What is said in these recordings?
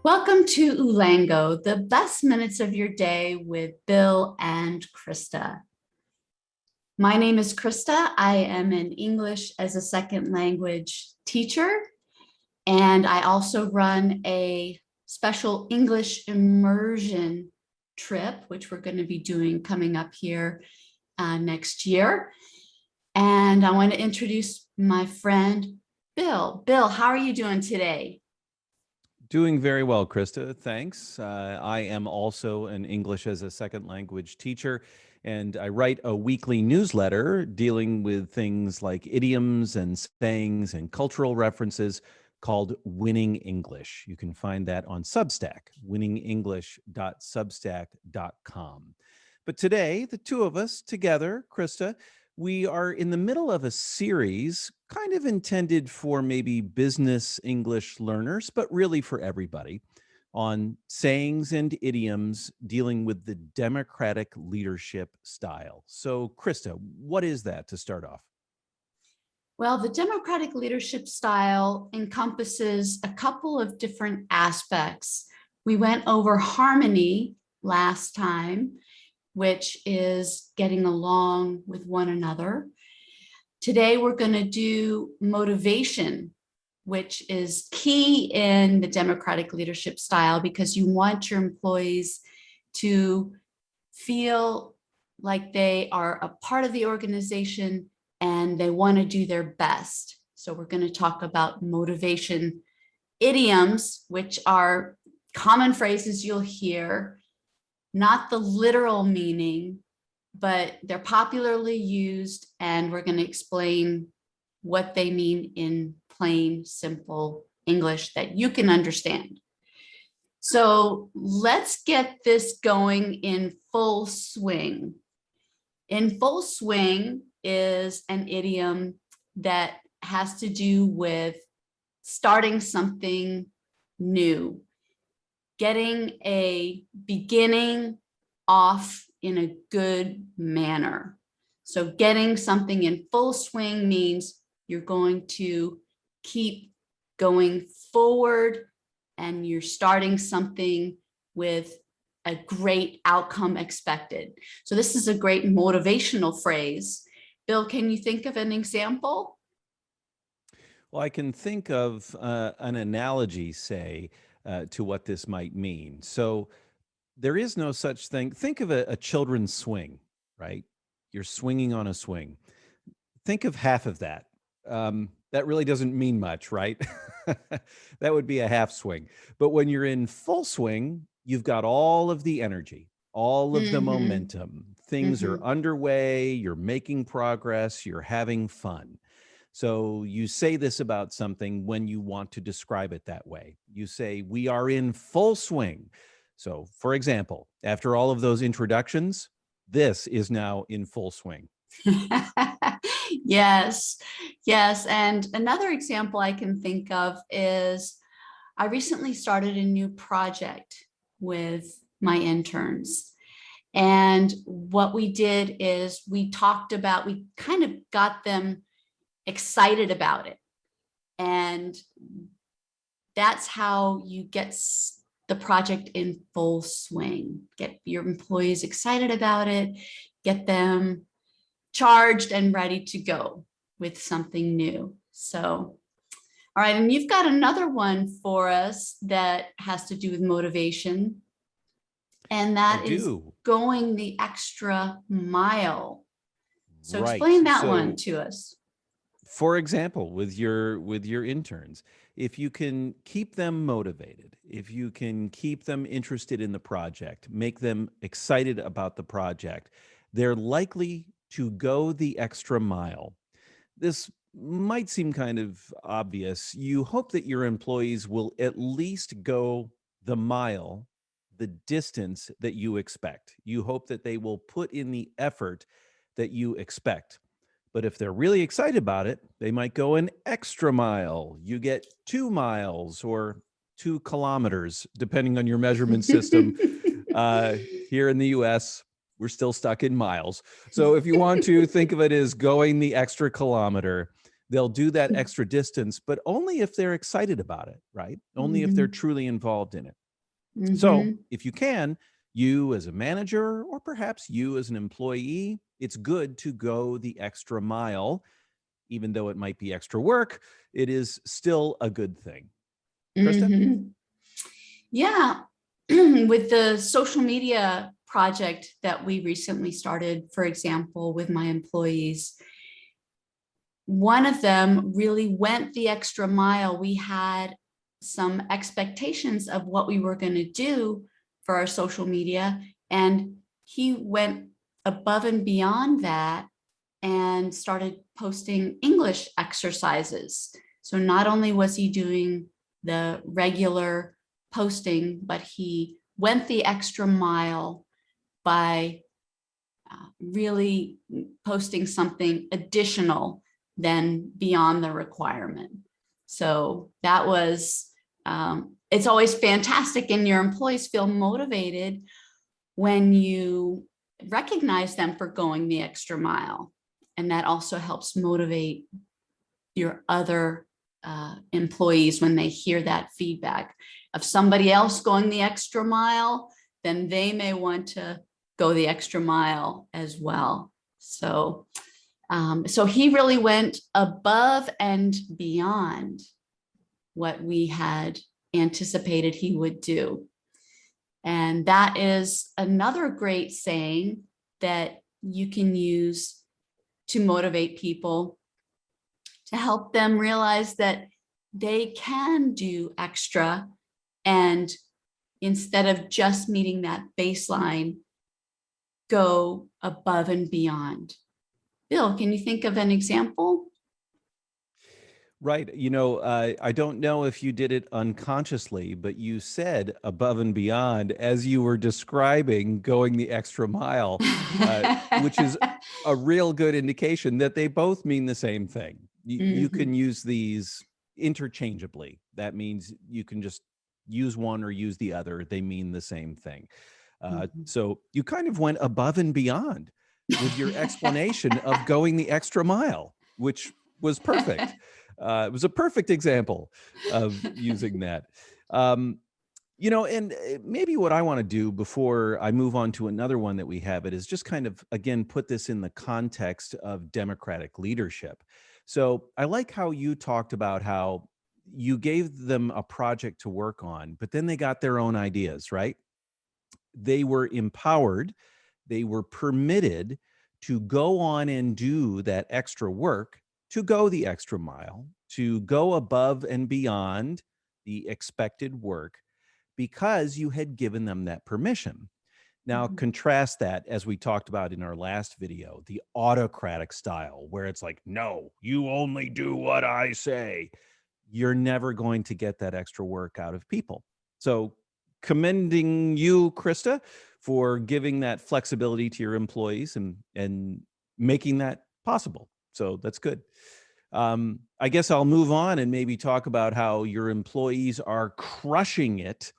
Welcome to Ulango, the best minutes of your day with Bill and Krista. My name is Krista. I am an English as a second language teacher, and I also run a special English immersion trip, which we're going to be doing coming up here next year. And I want to introduce my friend, Bill. Bill, how are you doing today? Doing very well, Krista. Thanks. I am also an English as a second language teacher, and I write a weekly newsletter dealing with things like idioms and sayings and cultural references called Winning English. You can find that on Substack, winningenglish.substack.com. But today, the two of us together, Krista, we are in the middle of a series kind of intended for maybe business English learners, but really for everybody, on sayings and idioms dealing with the democratic leadership style. So, Krista, what is that to start off? Well, the democratic leadership style encompasses a couple of different aspects. We went over harmony last time, which is getting along with one another. Today, we're going to do motivation, which is key in the democratic leadership style because you want your employees to feel like they are a part of the organization and they want to do their best. So we're going to talk about motivation idioms, which are common phrases you'll hear, not the literal meaning, but they're popularly used, and we're going to explain what they mean in plain, simple English that you can understand. So let's get this going in full swing. In full swing is an idiom that has to do with starting something new, getting a beginning off in a good manner. So getting something in full swing means you're going to keep going forward and you're starting something with a great outcome expected. So this is a great motivational phrase. Bill, can you think of an example? Well, I can think of an analogy, say, to what this might mean. So, there is no such thing. Think of a children's swing, right? You're swinging on a swing. Think of half of that. That really doesn't mean much, right? That would be a half swing. But when you're in full swing, you've got all of the energy, all of the momentum. Things are underway, you're making progress, you're having fun. So you say this about something when you want to describe it that way. You say, we are in full swing. So, for example, after all of those introductions, this is now in full swing. Yes, yes. And another example I can think of is I recently started a new project with my interns. And what we did is we kind of got them excited about it. And that's how you get the project in full swing. Get your employees excited about it, get them charged and ready to go with something new. So, all right, and you've got another one for us that has to do with motivation, and that is going the extra mile. So explain that one to us. For example, with your interns, if you can keep them motivated, if you can keep them interested in the project, make them excited about the project, they're likely to go the extra mile. This might seem kind of obvious. You hope that your employees will at least go the mile, the distance that you expect. You hope that they will put in the effort that you expect. But if they're really excited about it, they might go an extra mile. You get 2 miles or 2 kilometers, depending on your measurement system. Here in the US, we're still stuck in miles. So if you want to think of it as going the extra kilometer, they'll do that extra distance, but only if they're excited about it, right? Only if they're truly involved in it. So Mm-hmm. if you can, you as a manager, or perhaps you as an employee, it's good to go the extra mile. Even though it might be extra work, it is still a good thing. Krista? Mm-hmm. Yeah. With the social media project that we recently started, for example, with my employees, one of them really went the extra mile. We had some expectations of what we were going to do for our social media, and he went above and beyond that and started posting English exercises. So not only was he doing the regular posting, but he went the extra mile by really posting something additional than beyond the requirement. So that was, it's always fantastic, and your employees feel motivated when you recognize them for going the extra mile. And that also helps motivate your other employees when they hear that feedback of somebody else going the extra mile, then they may want to go the extra mile as well. So, so he really went above and beyond what we had anticipated he would do. And that is another great saying that you can use to motivate people, to help them realize that they can do extra, and instead of just meeting that baseline, go above and beyond. Bill, can you think of an example? Right. I don't know if you did it unconsciously, but you said above and beyond as you were describing going the extra mile, which is a real good indication that they both mean the same thing. You Mhm, can use these interchangeably. That means you can just use one or use the other. They mean the same thing. mhm. So you kind of went above and beyond with your explanation of going the extra mile, which was perfect. It was a perfect example of using that. Um, and maybe what I want to do before I move on to another one that we have it is just kind of, again, put this in the context of democratic leadership. So I like how you talked about how you gave them a project to work on, but then they got their own ideas, right? They were empowered, they were permitted to go on and do that extra work, to go the extra mile, to go above and beyond the expected work because you had given them that permission. Now, Mhm. contrast that, as we talked about in our last video, the autocratic style, where it's like, no, you only do what I say. You're never going to get that extra work out of people. So, commending you, Krista, for giving that flexibility to your employees and making that possible. So that's good. I guess I'll move on and maybe talk about how your employees are crushing it,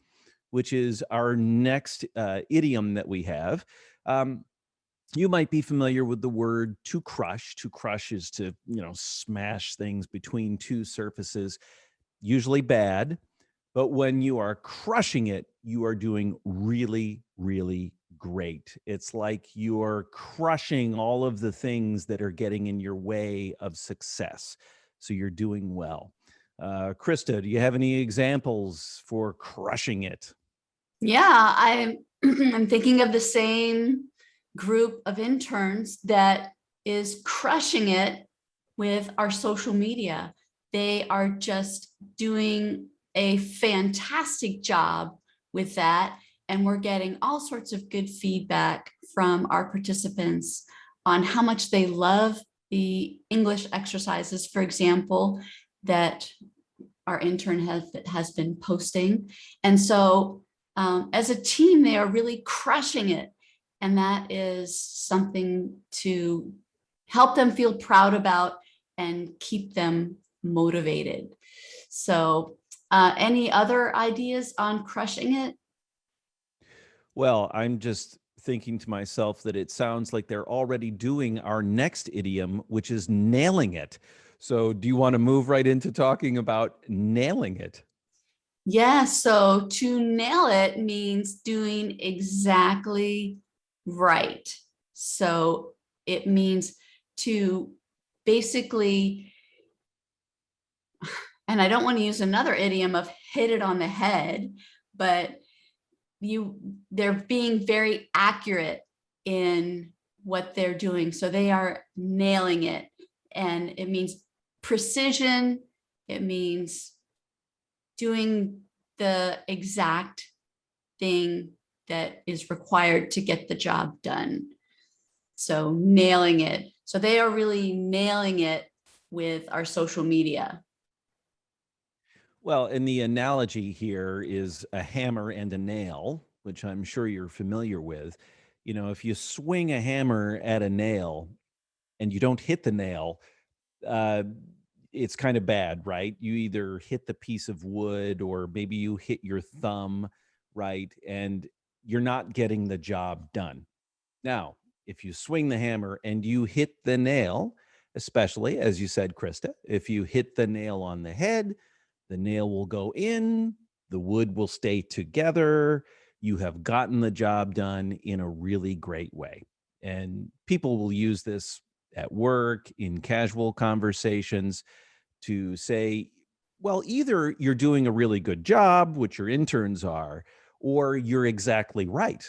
which is our next idiom that we have. Um, you might be familiar with the word to crush. To crush is to, smash things between two surfaces, usually bad. But when you are crushing it, you are doing really, really great. It's like you're crushing all of the things that are getting in your way of success. So you're doing well. Krista, do you have any examples for crushing it? Yeah, I'm thinking of the same group of interns that is crushing it with our social media. They are just doing a fantastic job with that. And we're getting all sorts of good feedback from our participants on how much they love the English exercises, for example, that our intern has been posting. And so as a team, they are really crushing it. And that is something to help them feel proud about and keep them motivated. So any other ideas on crushing it? Well, I'm just thinking to myself that it sounds like they're already doing our next idiom, which is nailing it. So, do you want to move right into talking about nailing it? Yeah, so to nail it means doing exactly right. So it means to basically, and I don't want to use another idiom of hit it on the head, but they're being very accurate in what they're doing. So they are nailing it. And it means precision. It means doing the exact thing that is required to get the job done. So nailing it. So they are really nailing it with our social media. Well, and the analogy here is a hammer and a nail, which I'm sure you're familiar with. You know, if you swing a hammer at a nail and you don't hit the nail, uh, it's kind of bad, right? You either hit the piece of wood or maybe you hit your thumb, right? And you're not getting the job done. Now, if you swing the hammer and you hit the nail, especially as you said, Krista, if you hit the nail on the nail will go in, the wood will stay together. You have gotten the job done in a really great way. And people will use this at work, in casual conversations to say, well, either you're doing a really good job, which your interns are, or you're exactly right.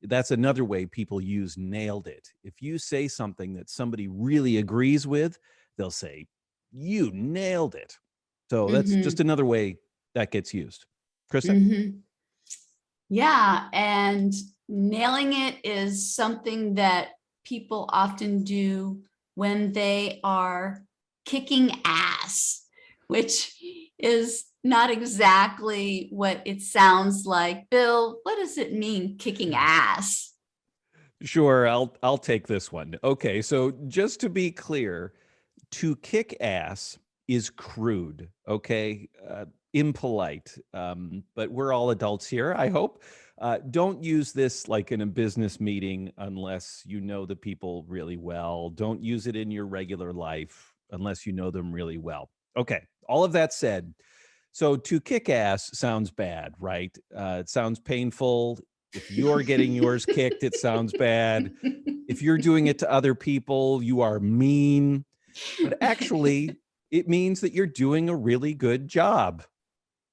That's another way people use nailed it. If you say something that somebody really agrees with, they'll say, you nailed it. So that's just Mm-hmm. another way that gets used. Krista? Mm-hmm. Yeah, and nailing it is something that people often do when they are kicking ass, which is not exactly what it sounds like. Bill, what does it mean, kicking ass? Sure, I'll take this one. Okay, so just to be clear, to kick ass is crude, okay? Impolite. But we're all adults here, I hope. Don't use this like in a business meeting unless you know the people really well. Don't use it in your regular life unless you know them really well. Okay, all of that said, so to kick ass sounds bad, right? It sounds painful. If you're getting yours kicked, it sounds bad. If you're doing it to other people, you are mean, but actually, it means that you're doing a really good job,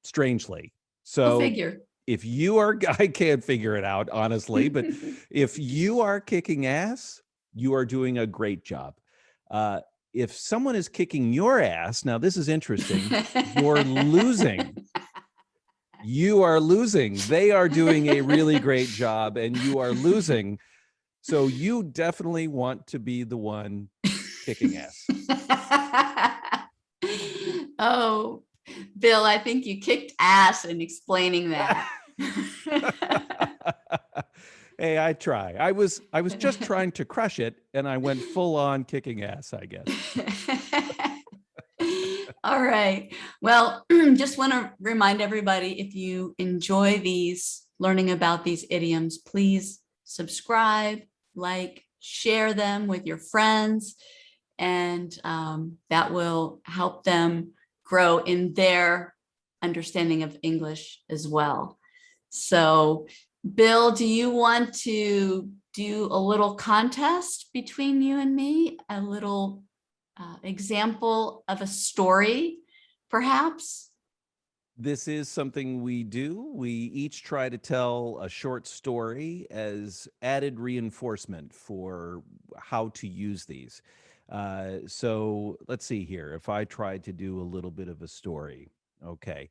strangely. Go So figure. if you are, I can't figure it out, honestly, but if you are kicking ass, you are doing a great job. Uh, if someone is kicking your ass, now this is interesting, you're losing. You are losing. They are doing a really great job and you are losing. So you definitely want to be the one kicking ass. Oh, Bill, I think you kicked ass in explaining that. Hey, I try. I was just trying to crush it and I went full on kicking ass, I guess. All right. Well, just want to remind everybody, if you enjoy these, learning about these idioms, please subscribe, like, share them with your friends, and that will help them grow in their understanding of English as well. So, Bill, do you want to do a little contest between you and me? A little example of a story, perhaps? This is something we do. We each try to tell a short story as added reinforcement for how to use these. So let's see here. If I tried to do a little bit of a story, okay.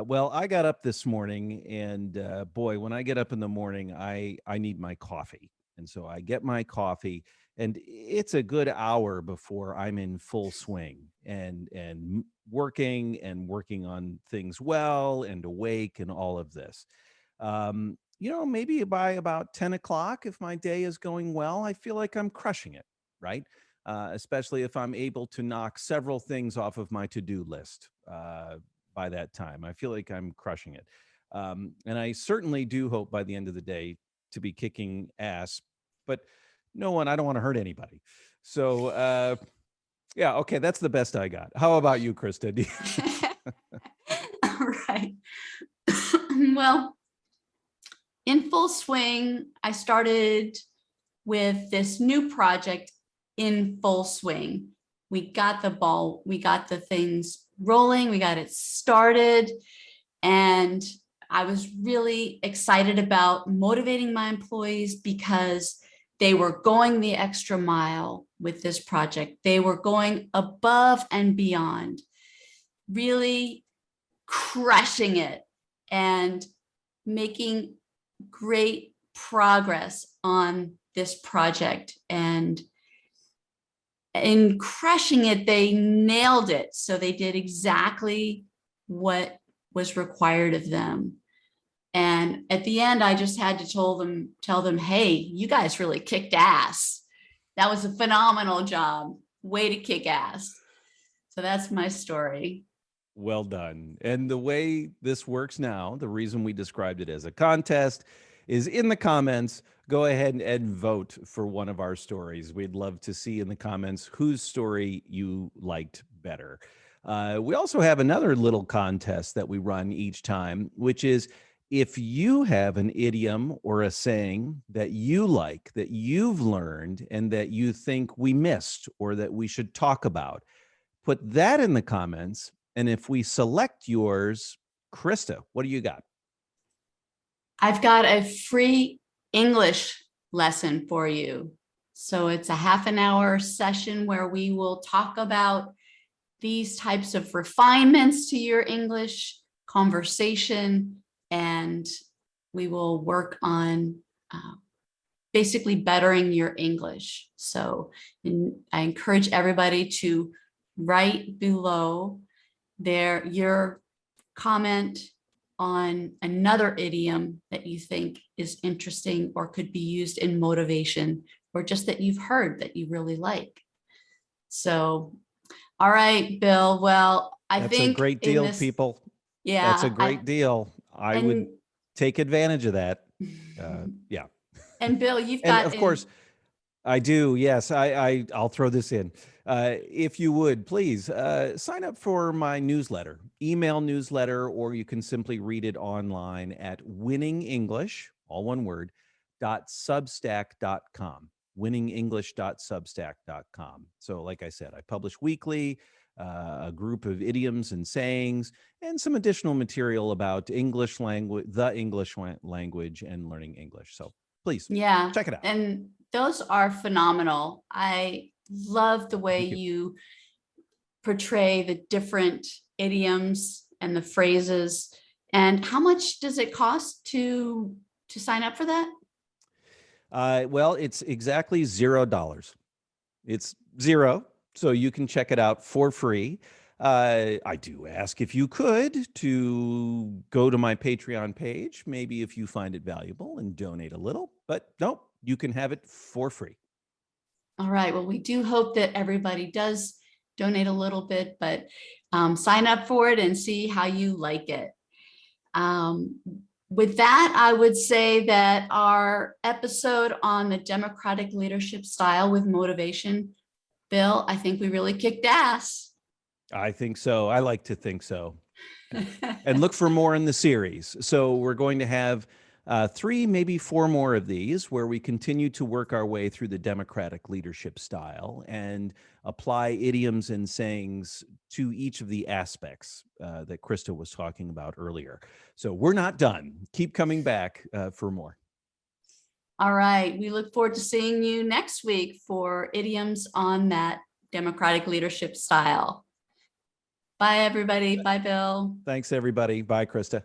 Well, I got up this morning, and boy, when I get up in the morning, I need my coffee, and so I get my coffee, and it's a good hour before I'm in full swing and working on things well and awake and all of this. Maybe by about 10 o'clock, if my day is going well, I feel like I'm crushing it, right? Especially if I'm able to knock several things off of my to-do list by that time. I feel like I'm crushing it. And I certainly do hope by the end of the day to be kicking ass, but I don't want to hurt anybody. So, yeah, okay, that's the best I got. How about you, Krista? All right. Well, in full swing, I started with this new project in full swing. We got the things rolling, we got it started, and I was really excited about motivating my employees because they were going the extra mile with this project. They were going above and beyond, really crushing it and making great progress on this project. And in crushing it, they nailed it. So they did exactly what was required of them. And at the end, I just had to tell them, hey, you guys really kicked ass. That was a phenomenal job. Way to kick ass. So that's my story. Well done. And the way this works now, the reason we described it as a contest is in the comments. Go ahead and vote for one of our stories. We'd love to see in the comments whose story you liked better. We also have another little contest that we run each time, which is if you have an idiom or a saying that you like, that you've learned, and that you think we missed or that we should talk about, put that in the comments. And if we select yours, Krista, what do you got? I've got a free English lesson for you. So it's a half an hour session where we will talk about these types of refinements to your English conversation, and we will work on basically bettering your English. So I encourage everybody to write below your comment on another idiom that you think is interesting or could be used in motivation, or just that you've heard that you really like. So, all right, Bill. Well, I That's think a great deal, people. Yeah, that's a great deal. I would take advantage of that. Yeah. And Bill, you've and got, of course, I do. Yes, I'll throw this in. If you would, please sign up for my newsletter, email newsletter, or you can simply read it online at Winning English, all one word, .substack.com, winningenglish.substack.com. So like I said, I publish weekly, a group of idioms and sayings, and some additional material about English language, the English language, and learning English. So please, check it out. And those are phenomenal. I love the way you portray the different idioms and the phrases. And how much does it cost to sign up for that? Well, it's exactly $0. It's zero, so you can check it out for free. I do ask if you could to go to my Patreon page, maybe if you find it valuable, and donate a little, but no, you can have it for free. All right. Well, we do hope that everybody does donate a little bit, but sign up for it and see how you like it. With that, I would say that our episode on the democratic leadership style with motivation, Bill, I think we really kicked ass. I think so. I like to think so. And look for more in the series. So we're going to have 3, maybe 4 more of these where we continue to work our way through the democratic leadership style and apply idioms and sayings to each of the aspects that Krista was talking about earlier. So we're not done. Keep coming back for more. All right. We look forward to seeing you next week for idioms on that democratic leadership style. Bye, everybody. Bye, Bill. Thanks, everybody. Bye, Krista.